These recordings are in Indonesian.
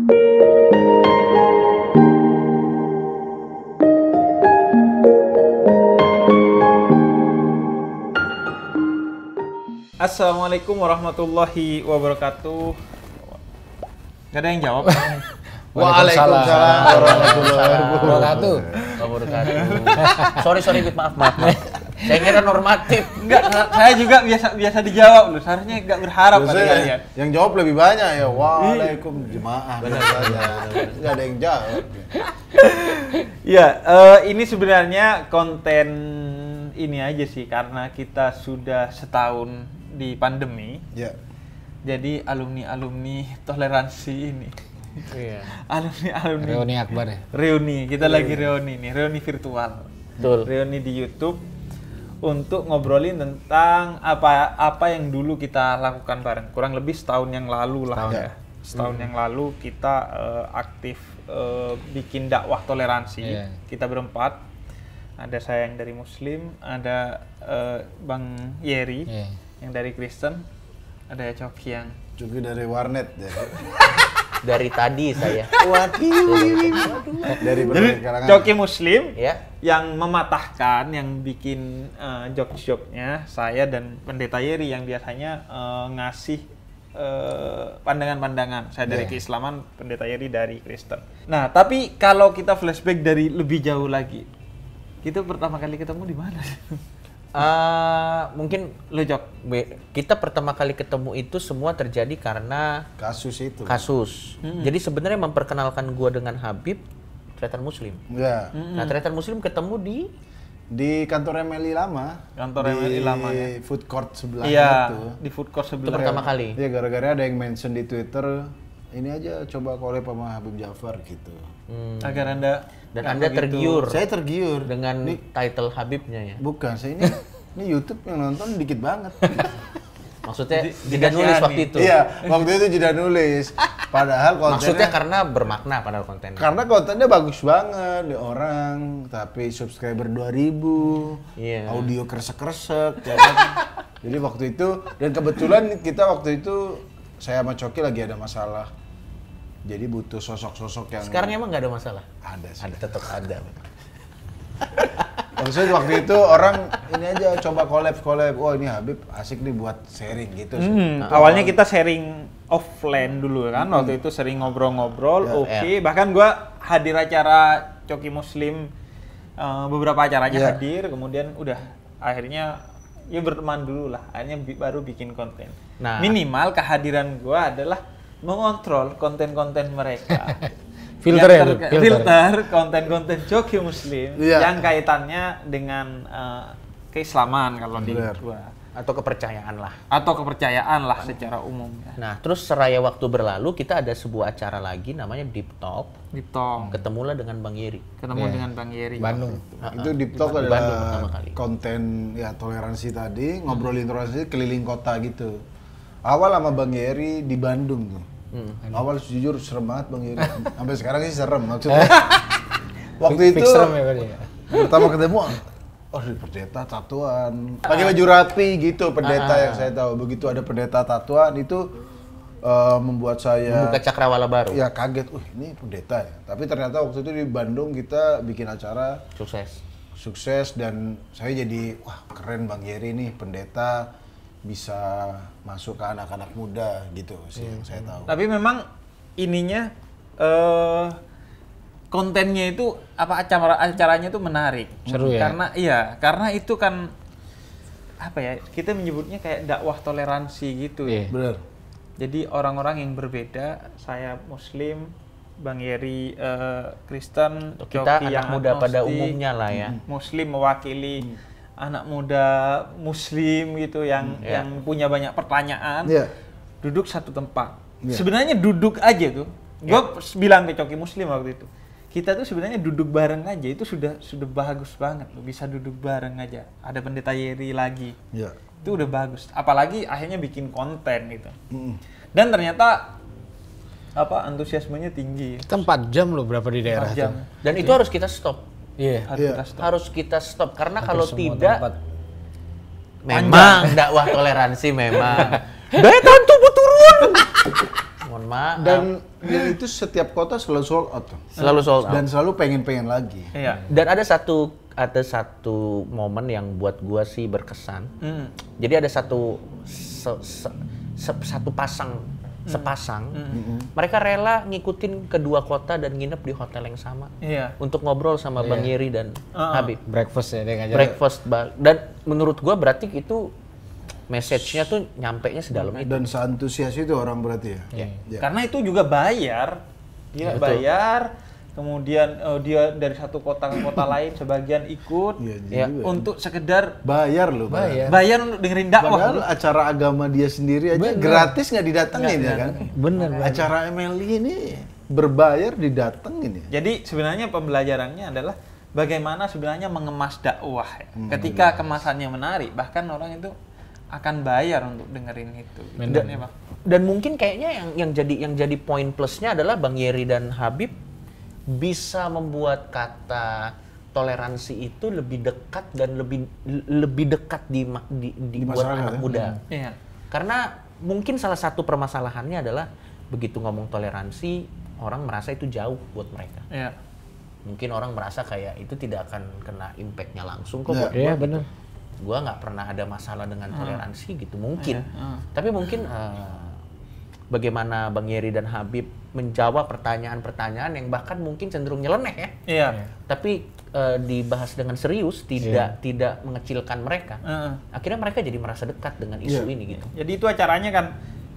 Assalamualaikum warahmatullahi wabarakatuh. Gak ada yang jawab. Waalaikumsalam warahmatullahi wabarakatuh. Sorry, maaf. Saya kira normatif. Enggak, saya juga biasa dijawab loh. Seharusnya enggak berharap pada kalian. Yang jawab lebih banyak ya. Waalaikum jemaah. Benar saja. Enggak ada yang jawab. Ya, ini sebenarnya konten ini aja sih karena kita sudah setahun di pandemi. Ya. Jadi alumni toleransi ini. Iya. Alumni Reuni Akbar ya? Reuni, kita lagi reuni nih, reuni virtual. Betul. Reuni di YouTube untuk ngobrolin tentang apa yang dulu kita lakukan bareng. Kurang lebih setahun yang lalu lah ya. Setahun yang lalu kita aktif bikin dakwah toleransi. Yeah. Kita berempat. Ada saya yang dari Muslim, ada Bang Yeri yang dari Kristen, ada Coki yang Coki dari warnet ya. Dari tadi saya. Dari berbagai kalangan. Coki Muslim Ya. yang mematahkan, yang bikin jokes-jokesnya, saya dan Pendeta Yeri yang biasanya ngasih pandangan-pandangan. Saya dari Keislaman, Pendeta Yeri dari Kristen. Nah, tapi kalau kita flashback dari lebih jauh lagi, kita pertama kali ketemu di mana? Mungkin Lo Jok? kita pertama kali ketemu itu semua terjadi karena Kasus itu. kasus. Jadi sebenarnya memperkenalkan gua dengan Habib, Tretan Muslim. Ya. Nah, Tretan Muslim ketemu Di kantor MLI lama. Kantor MLI lama ya. Di food court sebelah Iya, itu. di food court itu sebelah. pertama kali. Iya, gara-gara ada yang mention di Twitter, ini aja coba collab sama Habib Jafar gitu. Agar Anda Dan nggak Anda begitu- tergiur Saya tergiur. dengan title Habibnya ya. Bukan, saya ini YouTube yang nonton dikit banget. Maksudnya tidak nulis waktu itu. Iya, waktu itu tidak nulis. Padahal kontennya Maksudnya karena bermakna pada kontennya. karena kontennya bagus banget di orang, tapi subscriber 2000, Iya. audio kresek-kresek, ya kan? Jadi waktu itu, dan kebetulan kita waktu itu saya sama Coki lagi ada masalah. Jadi butuh sosok-sosok yang Sekarang emang nggak ada masalah. ada sih. Ada, tetap ada. Maksudnya waktu itu orang ini aja coba collab. Wah, ini Habib asik nih buat sharing gitu sih. Awalnya kita sharing offline dulu kan, waktu itu sering ngobrol-ngobrol, oke. Bahkan gua hadir acara Coki Muslim, beberapa acaranya hadir, kemudian udah akhirnya ya berteman dulu lah, akhirnya baru bikin konten. Nah. Minimal kehadiran gua adalah mengontrol konten-konten mereka. Filter Yang ya, filter. filter konten-konten Coki Muslim Iya. yang kaitannya dengan keislaman kalau di Bener. gua. Atau kepercayaan lah. Atau kepercayaan lah secara umum ya. Nah, terus seraya waktu berlalu kita ada sebuah acara lagi namanya Deep Talk. Deep Talk. Ketemulah dengan Bang Yeri. Ketemu dengan Bang Yeri. Bandung. Itu Deep Talk Di Bandung adalah pertama kali. konten ya toleransi tadi, ngobrolin toleransi keliling kota gitu. Awal sama Bang Yeri di Bandung tuh. Awal jujur serem banget Bang Yeri. Sampai sekarang sih serem maksudnya. Waktu itu Fix serem ya kali ya. pertama ketemu, oh di pendeta tatuan, pakai baju rapi gitu pendeta yang saya tahu. Begitu ada pendeta tatuan itu membuat saya Buka cakrawala baru. ya kaget. Ini pendeta ya. Tapi ternyata waktu itu di Bandung kita bikin acara sukses dan saya jadi wah keren Bang Yeri nih pendeta bisa masuk ke anak-anak muda gitu sih yang saya tahu. Tapi memang ininya kontennya itu acaranya itu menarik. Seru ya? Karena itu kan apa ya? Kita menyebutnya kayak dakwah toleransi gitu ya. Iya. Bener. Jadi orang-orang yang berbeda, saya Muslim, Bang Yeri Kristen, Kita Coki anak yang muda pada agnostik, umumnya lah ya. Muslim mewakili anak muda Muslim gitu yang punya banyak pertanyaan, Iya. duduk satu tempat. Iya. Sebenarnya duduk aja tuh. Gue bilang ke Coki Muslim waktu itu, kita tuh sebenarnya duduk bareng aja itu sudah bagus banget loh, bisa duduk bareng aja. Ada Pendeta Yeri lagi. Iya. Itu udah bagus. Apalagi akhirnya bikin konten gitu. Dan ternyata antusiasmenya tinggi. Kita 4 jam loh berapa di daerah 4 jam. tuh. Dan itu harus kita stop. Iya. Harus kita stop karena Hampir kalau semua tidak tempat. memang dakwah toleransi memang. Daya tahan tubuh turun. Mohon mohon maaf. Dan itu setiap kota selalu sold out tuh. Selalu sold out. Dan selalu pengen lagi. Iya. Dan ada satu momen yang buat gua sih berkesan. Jadi ada satu sepasang, mereka rela ngikutin kedua kota dan nginep di hotel yang sama. Iya. Untuk ngobrol sama Bang Yeri dan Habib. Breakfast ya dia ngajak. Breakfast dan menurut gua berarti itu message-nya tuh nyampe-nya sedalam itu. Dan seantusias itu orang berarti ya. Ya. Karena itu juga bayar. Dia bayar, kemudian dia dari satu kota ke kota lain sebagian ikut Ya. untuk sekedar Bayar loh. bayar untuk dengerin dakwah. Padahal acara agama dia sendiri aja gratis nggak didatengin ya kan? Bener. Acara MLI ini berbayar didatengin ya. Jadi sebenarnya pembelajarannya adalah bagaimana sebenarnya mengemas dakwah. Ketika kemasannya menarik, bahkan orang itu akan bayar untuk dengerin itu. Ya, Bang. Dan mungkin kayaknya yang jadi poin plusnya adalah Bang Yeri dan Habib bisa membuat kata toleransi itu lebih dekat dan lebih dekat di buat anak muda. Iya. Karena mungkin salah satu permasalahannya adalah begitu ngomong toleransi, orang merasa itu jauh buat mereka. Iya. Mungkin orang merasa kayak itu tidak akan kena impact-nya langsung kok. Iya benar. Gua nggak pernah ada masalah dengan toleransi gitu mungkin. Tapi mungkin bagaimana Bang Yeri dan Habib menjawab pertanyaan-pertanyaan yang bahkan mungkin cenderung nyeleneh ya. Iya. Tapi dibahas dengan serius, tidak mengecilkan mereka. Akhirnya mereka jadi merasa dekat dengan isu ini gitu. Jadi itu acaranya kan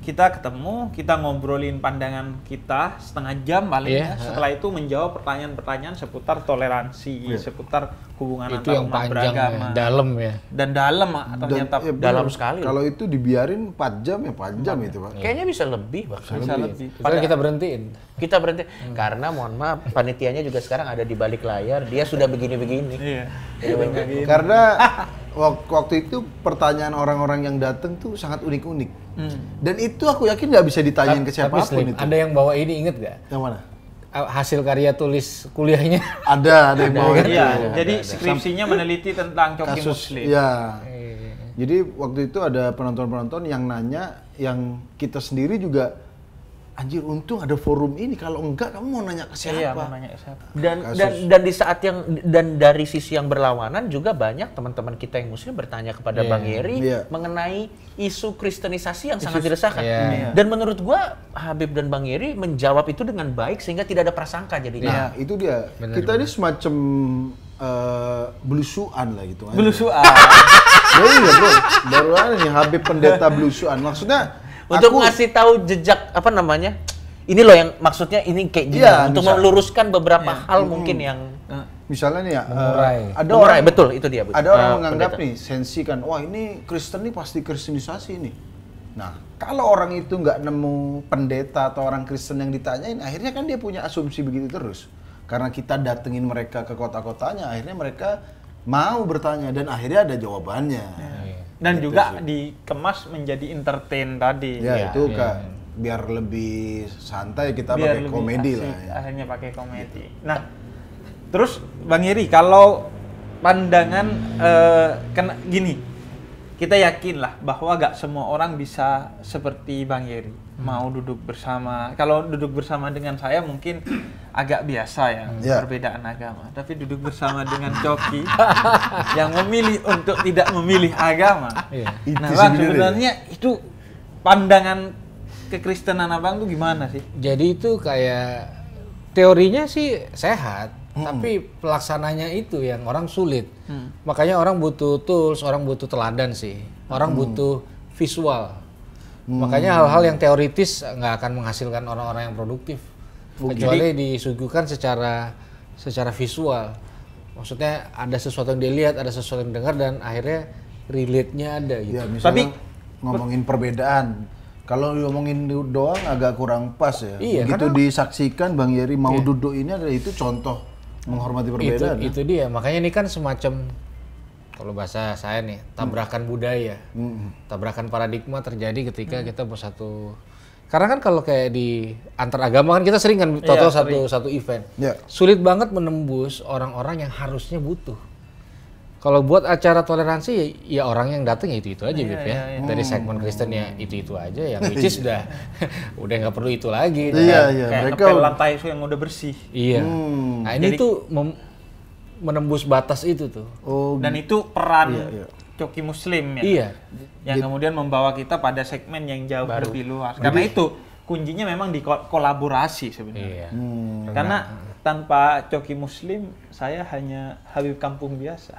kita ketemu, kita ngobrolin pandangan kita setengah jam palingnya. Setelah itu menjawab pertanyaan-pertanyaan seputar toleransi, seputar hubungan Itu antar yang umat panjang beragama. ya, dalam ya. Dan dalam ternyata dalam sekali. Kalau itu dibiarin 4 jam ya 4 jam itu Pak. Kayaknya bisa lebih bahkan. bisa lebih. Padahal kita berhentiin. Kita berhenti karena mohon maaf panitianya juga sekarang ada di balik layar, dia sudah begini-begini. Iya. Karena waktu itu pertanyaan orang-orang yang datang tuh sangat unik-unik. Dan itu aku yakin nggak bisa ditanyain ke Tapi siapapun Slim, itu. ada yang bawa ini inget gak? Yang mana? Hasil karya tulis kuliahnya. Ada yang bawa itu. Iya, jadi skripsinya meneliti tentang coki Kasus, muslim. ya. Jadi waktu itu ada penonton-penonton yang nanya, yang kita sendiri juga, anjir untung ada forum ini, kalau enggak kamu mau nanya ke siapa? Iya, mau nanya ke siapa. Dan di saat yang dan dari sisi yang berlawanan juga banyak teman-teman kita yang muslim bertanya kepada Bang Yeri mengenai isu kristenisasi yang sangat diresahkan. Dan menurut gua Habib dan Bang Yeri menjawab itu dengan baik sehingga tidak ada prasangka jadinya. Nah, itu dia. Kita ini semacam belusuan lah gitu. Belusuan. Iya bro, baru ada nih Habib pendeta belusuan. Maksudnya Untuk ngasih tahu jejak apa namanya? Ini loh yang maksudnya ini kayak gini untuk meluruskan beberapa hal mungkin yang misalnya nih ya, ada mengurai, betul itu dia. Ada orang menganggap nih sensi kan, wah ini Kristen nih pasti kristenisasi nih. Nah, kalau orang itu nggak nemu pendeta atau orang Kristen yang ditanyain, akhirnya kan dia punya asumsi begitu terus. Karena kita datengin mereka ke kota-kotanya, akhirnya mereka mau bertanya dan akhirnya ada jawabannya. Dan gitu juga dikemas menjadi entertain tadi. Ya, itu kan biar lebih santai kita biar pakai komedi lah. Ya. Akhirnya pakai komedi. Nah, terus Bang Yeri, kalau pandangan gini, kita yakin lah bahwa gak semua orang bisa seperti Bang Yeri. Mau duduk bersama, kalau duduk bersama dengan saya mungkin agak biasa ya, perbedaan agama. Tapi duduk bersama dengan Coki yang memilih untuk tidak memilih agama. Nah Bang, sebenarnya itu pandangan kekristenan Abang tuh gimana sih? Jadi itu kayak teorinya sih sehat, tapi pelaksananya itu yang orang sulit. Makanya orang butuh tools, orang butuh teladan sih. Orang butuh visual. Makanya hal-hal yang teoritis nggak akan menghasilkan orang-orang yang produktif. Kecuali disuguhkan secara visual. Maksudnya ada sesuatu yang dilihat, ada sesuatu yang dengar, dan akhirnya relate-nya ada gitu. Ya, misalnya ngomongin perbedaan. Kalau ngomongin doang agak kurang pas ya. Iya, begitu disaksikan Bang Yeri mau duduk ini adalah itu contoh menghormati perbedaan. Itu dia. Makanya ini kan semacam, kalau bahasa saya nih, tabrakan budaya. Tabrakan paradigma terjadi ketika kita bersatu. Karena kan kalau kayak di antar agama kan kita sering kan satu event. Sulit banget menembus orang-orang yang harusnya butuh. Kalau buat acara toleransi ya orang yang datang ya itu aja Bib ya. Dari segmen Kristen ya itu aja yang which is udah nggak perlu itu lagi. Kayak ngepel lantai yang udah bersih. Iya. Nah ini tuh menembus batas itu tuh. Dan itu peran Coki Muslim ya. Iya. Yang kemudian membawa kita pada segmen yang jauh lebih luas. Karena itu kuncinya memang di kolaborasi sebenarnya. Karena tanpa Coki Muslim, saya hanya Habib kampung biasa.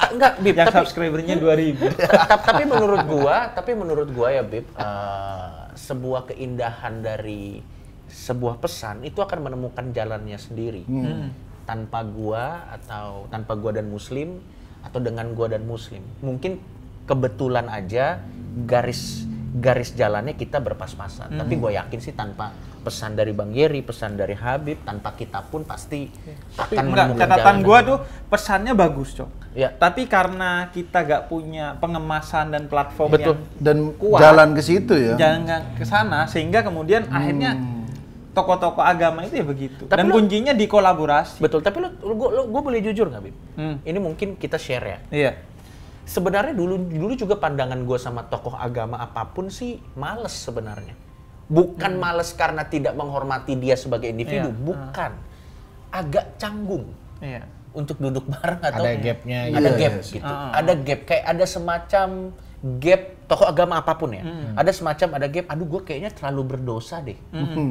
Enggak, Bib. Yang subscribernya 2.000. Tapi menurut gua ya, Bib, sebuah keindahan dari sebuah pesan itu akan menemukan jalannya sendiri. Tanpa gua dan Muslim, atau dengan gua dan Muslim. Mungkin kebetulan aja garis jalannya kita berpas-pasan. Tapi gue yakin sih tanpa pesan dari Bang Yeri, pesan dari Habib, tanpa kita pun pasti akan menemukan jalan. Catatan gue tuh pesannya bagus, Cok. Ya. Tapi karena kita gak punya pengemasan dan platform dan kuat, jalan ke situ ya. Jalan ke sana sehingga kemudian akhirnya tokoh-tokoh agama itu ya begitu. Tapi dan kuncinya di kolaborasi. Betul, tapi gue boleh jujur nggak, Bib? Ini mungkin kita share ya. Iya. Sebenarnya dulu juga pandangan gue sama tokoh agama apapun sih males sebenarnya. Bukan males karena tidak menghormati dia sebagai individu, bukan. Agak canggung untuk duduk bareng atau ada gapnya, ada gap gitu. Ada gap, kayak ada semacam gap tokoh agama apapun ya. Ada semacam gap. Aduh, gue kayaknya terlalu berdosa deh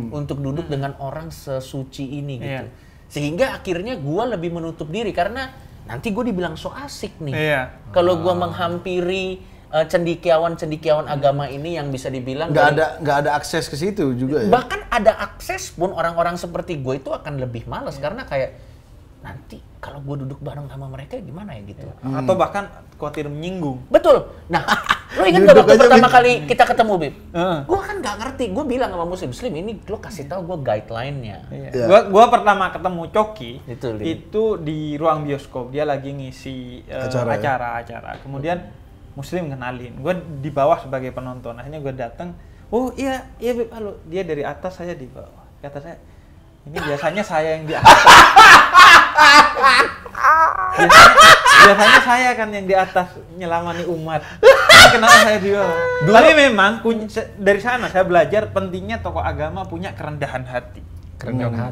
untuk duduk dengan orang sesuci ini gitu. Sehingga akhirnya gue lebih menutup diri karena nanti gue dibilang so asik nih. Kalau gue menghampiri cendekiawan agama ini yang bisa dibilang nggak ada akses ke situ juga ya. Bahkan ada akses pun orang-orang seperti gue itu akan lebih malas karena kayak nanti kalau gue duduk bareng sama mereka gimana ya gitu. Atau bahkan khawatir menyinggung. Betul. Nah, lo ingat gak waktu pertama kali kita ketemu, Bib? Gue kan nggak ngerti. Gue bilang sama Muslim ini lo kasih tahu gue guideline-nya. Gue pertama ketemu Coki itu di ruang bioskop. Dia lagi ngisi acara. Kemudian Muslim kenalin. Gue di bawah sebagai penonton. Akhirnya gue datang. Oh iya Bib, halo. Dia dari atas, saya di bawah. Kata saya, ini biasanya saya yang di atas. Biasanya saya kan yang di atas nyelamani umat. Kenapa saya di bawah? Tapi memang dari sana saya belajar pentingnya tokoh agama punya kerendahan hati.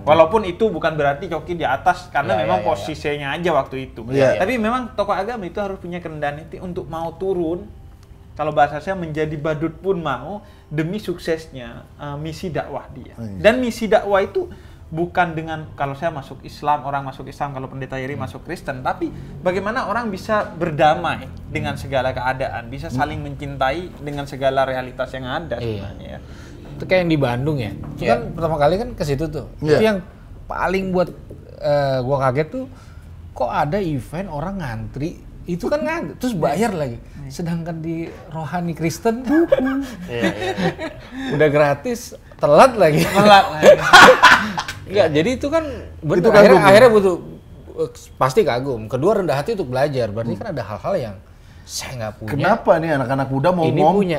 Walaupun itu bukan berarti Coki di atas karena memang posisinya aja waktu itu. Tapi memang tokoh agama itu harus punya kerendahan hati untuk mau turun. Kalau bahasa saya menjadi badut pun mau demi suksesnya misi dakwah dia. Dan misi dakwah itu bukan dengan kalau saya masuk Islam, orang masuk Islam, kalau pendeta Yeri masuk Kristen, tapi bagaimana orang bisa berdamai dengan segala keadaan, bisa saling mencintai dengan segala realitas yang ada sebenarnya. Itu kayak yang di Bandung ya. Itu kan pertama kali kan ke situ tuh. Itu yang paling buat gua kaget tuh, kok ada event orang ngantri, itu kan ngantri terus bayar lagi. Sedangkan di rohani Kristen udah gratis, telat lagi. Enggak, jadi itu kan akhirnya butuh pasti kagum. Kedua rendah hati untuk belajar. Berarti kan ada hal-hal yang saya nggak punya. Kenapa nih anak-anak muda mau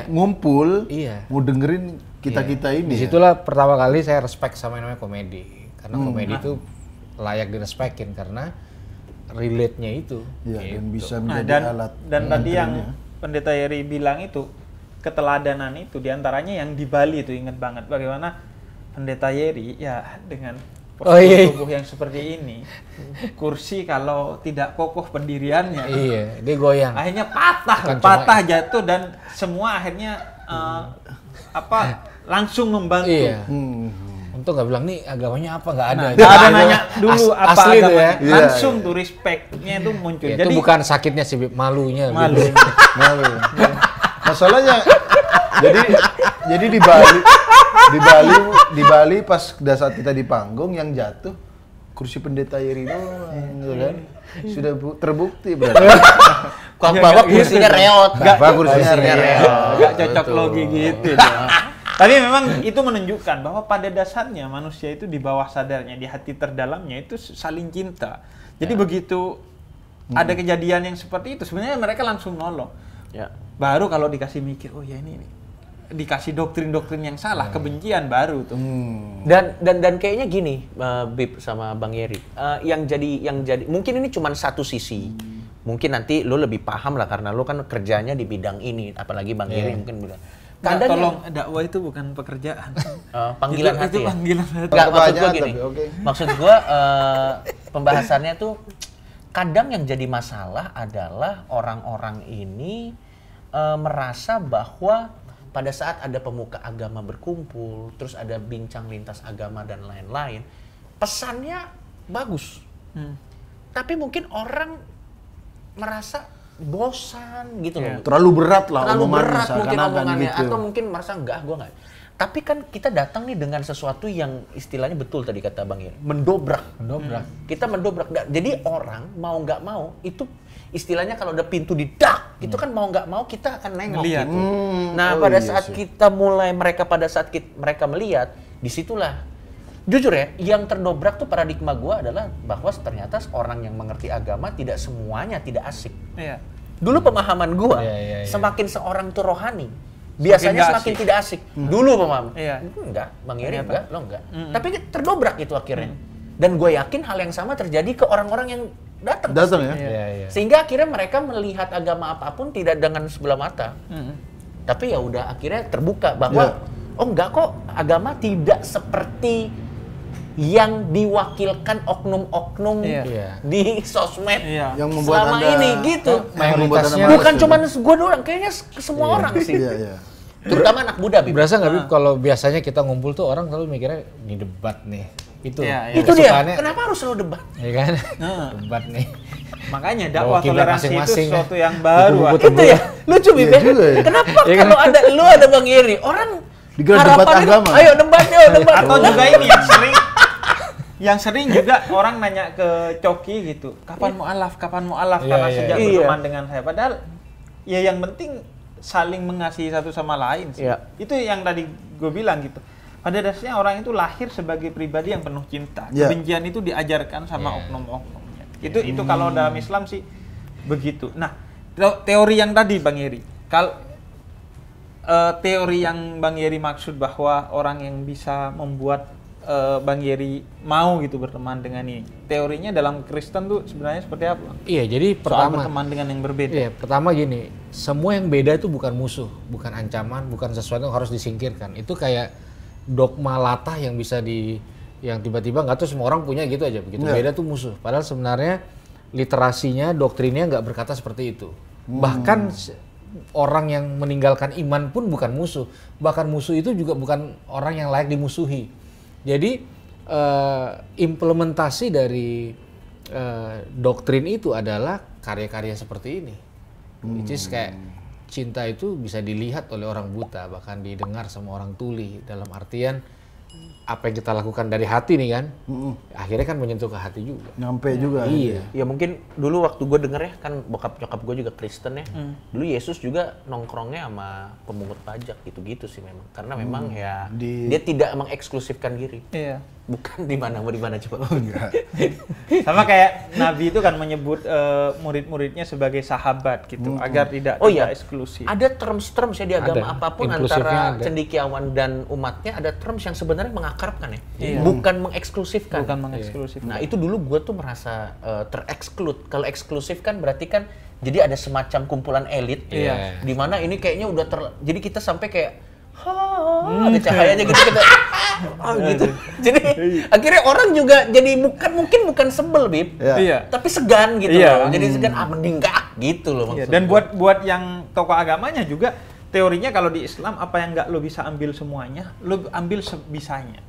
ngumpul, mau dengerin kita ini? Disitulah pertama kali saya respect sama yang namanya komedi. Karena komedi itu layak direspekin karena relate-nya itu. Iya, dan bisa menjadi alat. Dan tadi yang Pendeta Yeri bilang itu, keteladanan itu diantaranya yang di Bali itu ingat banget bagaimana Pendeta Yeri ya dengan tubuh yang seperti ini, kursi kalau tidak kokoh pendiriannya, dia goyang. Akhirnya patah jatuh dan semua akhirnya langsung membantu. Untung nggak bilang nih agamanya apa, nggak ada. Nggak ada nanya dulu apa asli agamanya. Ya. Langsung tuh respect-nya itu muncul. Jadi itu bukan sakitnya sih, malunya. Malu. Masalahnya jadi di Bali pas saat kita di panggung yang jatuh kursi pendeta Yeri doang, gitu kan? Sudah terbukti berarti. Kok bawa kursinya reot, nggak cocok logi gitu. Tapi memang itu menunjukkan bahwa pada dasarnya manusia itu di bawah sadarnya, di hati terdalamnya itu saling cinta. Jadi begitu ada kejadian yang seperti itu, sebenarnya mereka langsung nolong. Baru kalau dikasih mikir, oh ya ini dikasih doktrin-doktrin yang salah, kebencian baru tuh. Dan kayaknya gini, Bib sama Bang Yeri, yang jadi mungkin ini cuma satu sisi mungkin nanti lu lebih paham lah karena lu kan kerjanya di bidang ini, apalagi Bang Geri mungkin bilang. Kadang tolong dakwah itu bukan pekerjaan. Panggilan hati. Itu panggilan hati. Enggak, maksud gua gini. Maksud gua pembahasannya tuh kadang yang jadi masalah adalah orang-orang ini merasa bahwa pada saat ada pemuka agama berkumpul, terus ada bincang lintas agama dan lain-lain, pesannya bagus. Tapi mungkin orang merasa bosan gitu loh. Terlalu berat lah. Terlalu berat mungkin omongannya. Gitu. Atau mungkin merasa gue enggak. Tapi kan kita datang nih dengan sesuatu yang istilahnya betul tadi kata Bang Iri. Mendobrak. Kita mendobrak. Jadi orang mau nggak mau itu istilahnya kalau ada pintu didak, itu kan mau nggak mau kita akan nengok gitu. Nah pada saat kita mulai mereka melihat, disitulah jujur ya, yang terdobrak tuh paradigma gue adalah bahwa ternyata orang yang mengerti agama tidak semuanya tidak asik. Dulu pemahaman gue, semakin seorang tuh rohani, biasanya semakin tidak asik. Dulu pemahaman. Enggak, Bang Iri enggak, lo enggak. Tapi terdobrak itu akhirnya. Dan gue yakin hal yang sama terjadi ke orang-orang yang datang ya. Sehingga akhirnya mereka melihat agama apapun tidak dengan sebelah mata. Tapi ya udah akhirnya terbuka bahwa oh enggak kok, agama tidak seperti yang diwakilkan oknum-oknum di sosmed yang membuat selama Anda, ini gitu. Mayoritasnya bukan cuma gue doang, kayaknya semua orang sih. Terutama anak muda. Berasa nggak Bib kalau biasanya kita ngumpul tuh orang selalu mikirnya ini debat nih. Itu dia. Kenapa harus selalu debat? Iya kan? Debat nih. Makanya dakwah toleransi itu sesuatu yang baru. Itu ya. Lucu Bib. Kenapa kalau ada Bang Iri, orang debat agama. Ayo debat. Atau juga ini yang sering juga orang nanya ke Coki gitu, kapan mu'alaf karena sejak berteman dengan saya. Padahal ya yang penting saling mengasihi satu sama lain sih. Itu yang tadi gue bilang gitu. Pada dasarnya orang itu lahir sebagai pribadi yang penuh cinta. Kebencian itu diajarkan sama oknum-oknumnya. Itu kalau dalam Islam sih begitu. Nah, teori yang tadi Bang Iri, kalau teori yang Bang Yeri maksud bahwa orang yang bisa membuat Bang Yeri mau gitu berteman dengan ini, teorinya dalam Kristen tuh sebenarnya seperti apa? Iya, jadi pertama berteman dengan yang berbeda. Iya, pertama gini, semua yang beda itu bukan musuh, bukan ancaman, bukan sesuatu yang harus disingkirkan. Itu kayak dogma latah yang bisa yang tiba-tiba nggak tahu semua orang punya gitu aja, begitu beda tuh musuh. Padahal sebenarnya literasinya, doktrinnya nggak berkata seperti itu. Bahkan orang yang meninggalkan iman pun bukan musuh. Bahkan musuh itu juga bukan orang yang layak dimusuhi. Jadi implementasi dari doktrin itu adalah karya-karya seperti ini. Which is kayak cinta itu bisa dilihat oleh orang buta, bahkan didengar sama orang tuli. Dalam artian apa yang kita lakukan dari hati nih kan, akhirnya kan menyentuh ke hati juga. Nyampe juga. Iya. Ya mungkin dulu waktu gue denger ya, kan bokap nyokap gue juga Kristen ya. Dulu Yesus juga nongkrongnya sama pemungut pajak gitu-gitu sih memang. Karena memang ya dia tidak mengeksklusifkan diri. Iya. Bukan di mana coba. Oh enggak. Sama kayak Nabi itu kan menyebut murid-muridnya sebagai sahabat gitu, agar tidak eksklusif. Ada terms-terms ya di agama apapun antara cendekiawan dan umatnya, ada terms yang sebenarnya mengakrabkan ya. Bukan mengeksklusifkan. Nah, itu dulu gue tuh merasa tereksklud. Kalau eksklusif kan berarti kan jadi ada semacam kumpulan elit di mana ini kayaknya udah jadi kita sampai kayak ada cahayanya gitu kita gitu. Jadi akhirnya orang juga jadi bukan sebel Bib, tapi segan gitu loh. Jadi segan mending enggak gitu loh maksudnya. Dan buat yang tokoh agamanya juga teorinya kalau di Islam apa yang nggak lo bisa ambil semuanya, lo ambil sebisanya.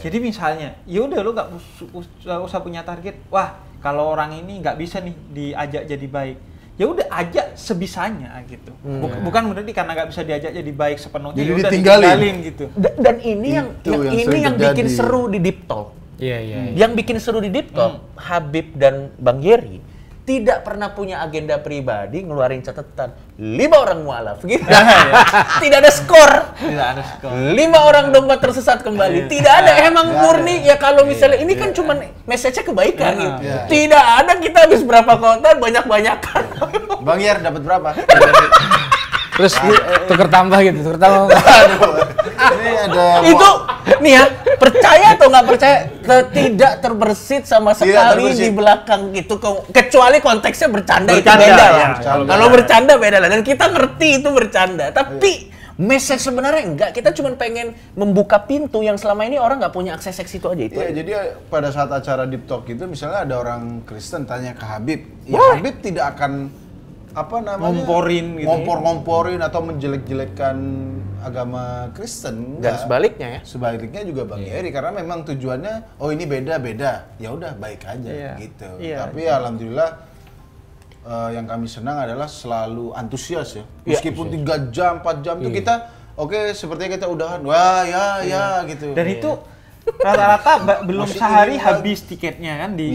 Jadi misalnya, yaudah lo nggak usah punya target. Wah, kalau orang ini nggak bisa nih diajak jadi baik. Ya udah ajak sebisanya gitu. Bukan berarti karena nggak bisa diajak jadi baik sepenuhnya. Jadi udah ditinggalin gitu. Dan ini yang bikin seru di Deep Talk. Yang bikin seru di Deep Talk, Habib dan Bang Yeri tidak pernah punya agenda pribadi ngeluarin catatan 5 orang mualaf gitu. Tidak ada skor. 5 orang domba tersesat kembali. Tidak ada, emang murni ya kalau misalnya ini kan cuma message-nya kebaikan gitu. Tidak ada kita habis berapa kota banyak-banyakan. Bang Yer dapat berapa? Terus tuker tambah gitu, tuker tambah. Ini ada Itu nih ya, percaya atau nggak percaya, tidak terbersit sama sekali di belakang itu, kecuali konteksnya bercanda itu beda lah. Kalau bercanda beda lah, dan kita ngerti itu bercanda. Tapi message sebenarnya enggak, kita cuma pengen membuka pintu yang selama ini orang nggak punya akses ke situ aja itu. Iya, jadi pada saat acara Deep Talk itu misalnya ada orang Kristen tanya ke Habib, ya Habib tidak akan ngompor-ngomporin atau menjelek-jelekkan agama Kristen. Dan sebaliknya ya. Sebaliknya juga Bang Yeri, karena memang tujuannya ini beda-beda. Ya udah baik aja gitu. Tapi alhamdulillah yang kami senang adalah selalu antusias ya. Meskipun 3 jam, 4 jam tuh kita sepertinya kita udahan. Wah, ya gitu. Dan itu rata-rata belum sehari habis tiketnya kan di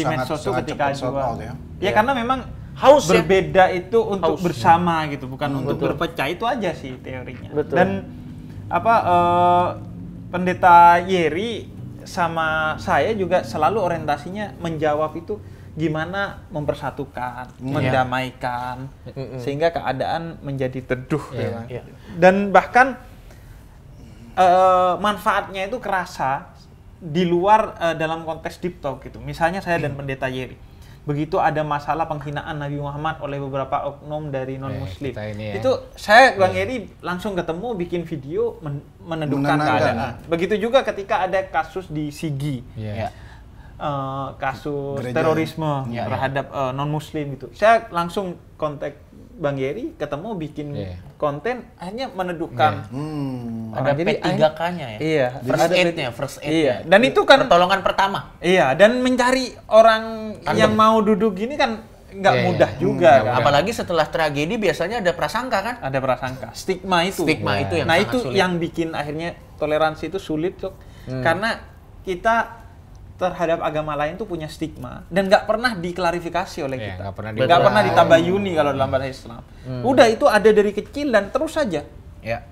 medsos tuh ketika jual. Ya karena memang haus berbeda itu untuk bersama gitu, bukan untuk berpecah, itu aja sih teorinya. Betul. Dan Pendeta Yeri sama saya juga selalu orientasinya menjawab itu gimana mempersatukan, mendamaikan, sehingga keadaan menjadi teduh. Dan bahkan manfaatnya itu kerasa di luar dalam konteks Deep Talk gitu. Misalnya saya dan Pendeta Yeri, begitu ada masalah penghinaan Nabi Muhammad oleh beberapa oknum dari non-muslim, itu saya Bang Yeri langsung ketemu, bikin video meneduhkan keadaan. Begitu juga ketika ada kasus di Sigi, kasus gereja, terorisme terhadap non-muslim gitu, saya langsung kontak Bang Yeri, ketemu, bikin konten, akhirnya meneduhkan. Ada P3K-nya ya? Iya. First aid-nya. Iya. Dan itu kan pertolongan pertama. Iya, dan mencari orang yang mau duduk gini kan nggak mudah juga. Kan? Apalagi setelah tragedi biasanya ada prasangka kan? Ada prasangka. Stigma itu yang sangat itu sulit. Yang bikin akhirnya toleransi itu sulit, karena kita terhadap agama lain tuh punya stigma dan nggak pernah diklarifikasi oleh kita, nggak pernah ditabayuni kalau dalam bahasa Islam. Udah itu ada dari kecil dan terus saja.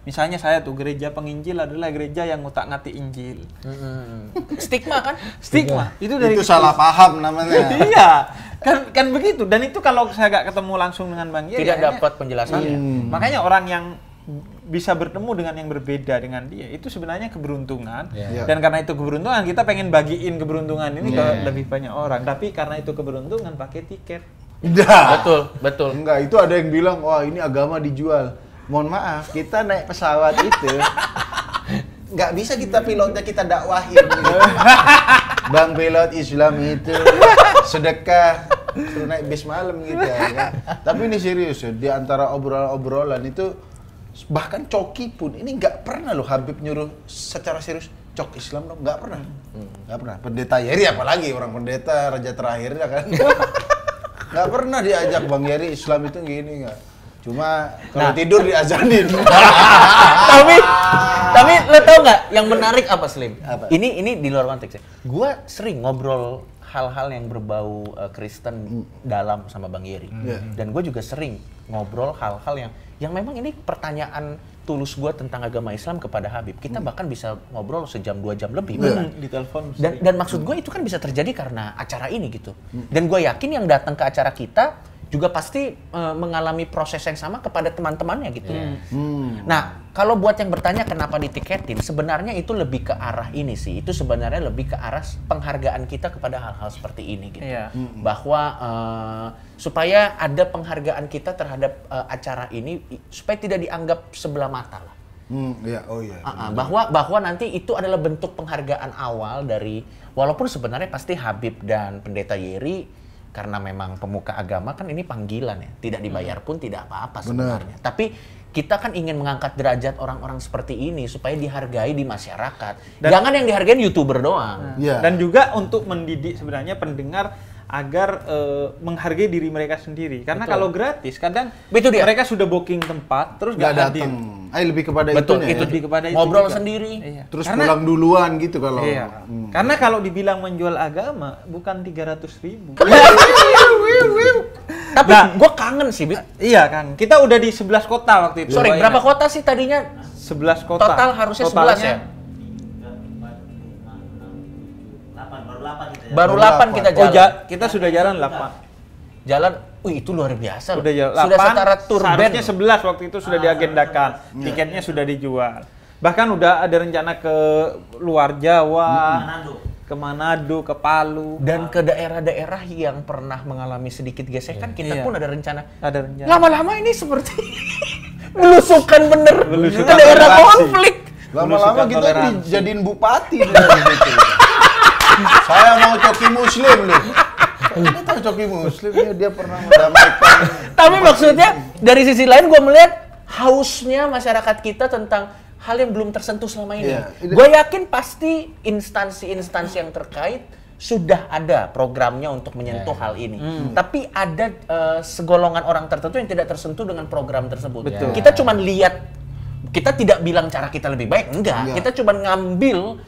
Misalnya saya tuh gereja penginjil adalah gereja yang ngutak-ngatik Injil. Stigma kan? Stigma. Itu dari itu salah paham namanya. Iya, kan begitu. Dan itu kalau saya nggak ketemu langsung dengan Bang Yeri, tidak dapat penjelasannya. Makanya orang yang bisa bertemu dengan yang berbeda dengan dia itu sebenarnya keberuntungan. Dan karena itu keberuntungan, kita pengen bagiin keberuntungan ini ke lebih banyak orang. Tapi karena itu keberuntungan, pakai tiket. Betul. Enggak, itu ada yang bilang, wah ini agama dijual. Mohon maaf, kita naik pesawat itu nggak bisa kita pilotnya kita dakwahin gitu. Bang pilot Islam itu sedekah suruh naik bis malam gitu ya. Tapi ini serius ya, di antara obrolan itu bahkan Coki pun ini nggak pernah loh Habib nyuruh secara serius cok Islam dong, nggak pernah. Nggak pernah. Pendeta Yeri apalagi, orang pendeta raja terakhirnya kan. Nggak pernah diajak Bang Yeri Islam itu gini, nggak. Cuma kalau tidur diazanin. tapi lo tau nggak yang menarik apa, Slim? Ini di luar konteks ya. Gua sering ngobrol hal-hal yang berbau Kristen dalam sama Bang Yeri. Dan gue juga sering ngobrol hal-hal yang memang ini pertanyaan tulus gue tentang agama Islam kepada Habib. Kita bahkan bisa ngobrol sejam 2 jam lebih. Di telepon. Dan maksud gue itu kan bisa terjadi karena acara ini gitu. Dan gue yakin yang datang ke acara kita juga pasti mengalami proses yang sama kepada teman-temannya gitu. Nah, kalau buat yang bertanya kenapa ditiketin, sebenarnya itu lebih ke arah ini sih. Itu sebenarnya lebih ke arah penghargaan kita kepada hal-hal seperti ini gitu. Bahwa supaya ada penghargaan kita terhadap acara ini supaya tidak dianggap sebelah mata lah. Bahwa nanti itu adalah bentuk penghargaan awal dari, walaupun sebenarnya pasti Habib dan Pendeta Yeri karena memang pemuka agama kan ini panggilan ya, tidak dibayar pun tidak apa-apa sebenarnya. Tapi kita kan ingin mengangkat derajat orang-orang seperti ini supaya dihargai di masyarakat. Jangan yang dihargain YouTuber doang. Dan juga untuk mendidik sebenarnya pendengar agar menghargai diri mereka sendiri. Karena kalau gratis kadang mereka sudah booking tempat terus nggak hadir. Lebih kepada itu lebih kepada itu ngobrol juga. Sendiri. Terus pulang duluan gitu kalau. Karena kalau dibilang menjual agama bukan 300.000. Tapi gue kangen sih, Bib. Iya kan. Kita udah di 11 kota waktu itu. Sorry, berapa kota sih tadinya? 11 kota. Total harusnya 11 ya? Baru 8 kita jalan. Kita sudah jalan 8. Jalan, itu luar biasa. Sudah jalan 8, sudah setara tour band. Seharusnya 11 waktu itu sudah diagendakan. Tiketnya sudah dijual. Bahkan udah ada rencana ke luar Jawa, ke Manado, ke Palu, dan ke daerah-daerah yang pernah mengalami sedikit gesekan. Kita pun ada rencana. Ada rencana. Lama-lama ini seperti belusukan bener Belusukan ke daerah toleransi. konflik. Lama-lama kita toleransi. dijadiin bupati dari situ. Saya mau Coki Muslim loh. Kita tahu Coki Muslim ya, dia pernah mendamaikan. Tapi maksudnya dari sisi lain gue melihat hausnya masyarakat kita tentang hal yang belum tersentuh selama ini. Gue yakin pasti instansi-instansi yang terkait sudah ada programnya untuk menyentuh hal ini. Tapi ada segolongan orang tertentu yang tidak tersentuh dengan program tersebut. Betul. Kita cuma lihat, kita tidak bilang cara kita lebih baik, enggak. Kita cuma ngambil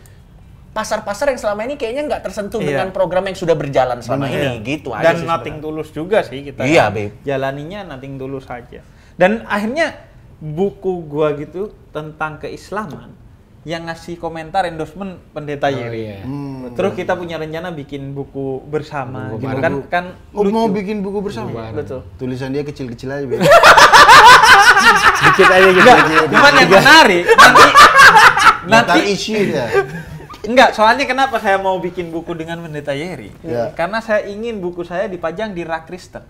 pasar-pasar yang selama ini kayaknya nggak tersentuh dengan program yang sudah berjalan selama ini, gitu aja. Dan sih nothing tulus juga sih kita. Iya, Beb. Jalaninya nothing tulus saja. Dan akhirnya buku gua gitu tentang keislaman yang ngasih komentar endorsement Pendeta Yeri. Terus kita punya rencana bikin buku bersama gitu kan Oh, lucu. mau bikin buku bersama? Betul. Tulisan dia kecil-kecil aja, Beb. Dikit aja gitu. Cuman yang menarik nanti isi dia. enggak, soalnya kenapa saya mau bikin buku dengan Pendeta Yeri? Ya. Karena saya ingin buku saya dipajang di rak Kristen.